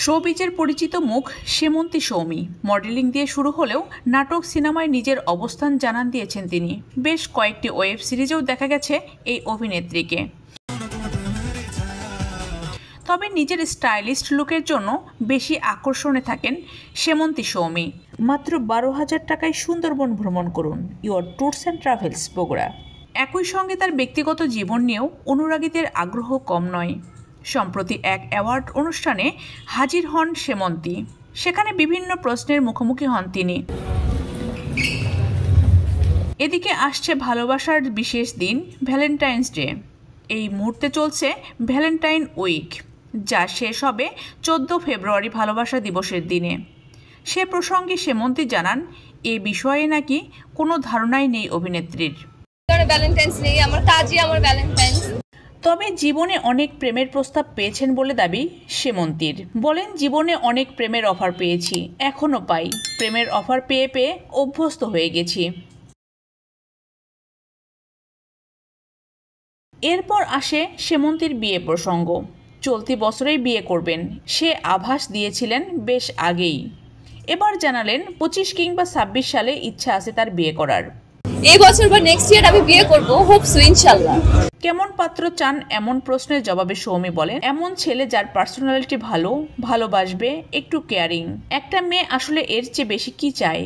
শোবিজের পরিচিত মুখ সেমন্তী সৌমি। মডেলিং দিয়ে শুরু হলেও নাটক সিনেমায় নিজের অবস্থান জানান দিয়েছেন তিনি। বেশ কয়েকটি ওয়েব সিরিজেও দেখা গেছে এই অভিনেত্রীকে। তবে নিজের স্টাইলিস্ট লুকের জন্য বেশি আকর্ষণে থাকেন সেমন্তী সৌমি। মাত্র 12,000 টাকায় সুন্দরবন ভ্রমণ করুন। Your tours and travels Bogura. একই সঙ্গে তার ব্যক্তিগত জীবন নিয়েও অনুরাগীদের আগ্রহ কম নয়। সম্প্রতি এক অ্যাওয়ার্ড অনুষ্ঠানে হাজির হন সেমন্তী। সেখানে বিভিন্ন প্রশ্নের মুখোমুখি হন তিনি। এদিকে আসছে ভালোবাসার বিশেষ দিন ভ্যালেন্টাইন্স ডে। এই মুহূর্তে চলছে ভ্যালেন্টাইন উইক, যা শেষ হবে 14 ফেব্রুয়ারি ভালোবাসা দিবসের দিনে। সে প্রসঙ্গে সেমন্তী জানান, এ বিষয়ে নাকি কোনো ধারণাই নেই অভিনেত্রীর। তবে জীবনে অনেক প্রেমের প্রস্তাব পেয়েছেন বলে দাবি সেমন্তীর। বলেন, জীবনে অনেক প্রেমের অফার পেয়েছি, এখনও পাই। প্রেমের অফার পেয়ে পেয়ে অভ্যস্ত হয়ে গেছি। এরপর আসে সেমন্তীর বিয়ে প্রসঙ্গ। চলতি বছরেই বিয়ে করবেন সে আভাস দিয়েছিলেন বেশ আগেই। এবার জানালেন 25 কিংবা 26 সালে ইচ্ছা আছে তার বিয়ে করার। এই বছর বা নেক্সট ইয়ার আমি বিয়ে করব, হোপস ইনশাআল্লাহ। কেমন পাত্র চান এমন প্রশ্নের জবাবে সৌমি বলেন, এমন ছেলে যার পার্সোনালিটি ভালো, ভালোবাসবে, একটু কেয়ারিং। একটা মেয়ে আসলে এর চেয়ে বেশি কি চায়?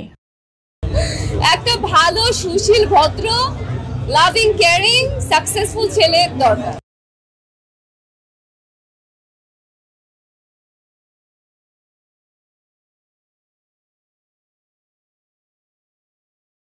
একটা ভালো, সুশীল, ভদ্র, লাভিং, কেয়ারিং, সাকসেসফুল ছেলে দরকার।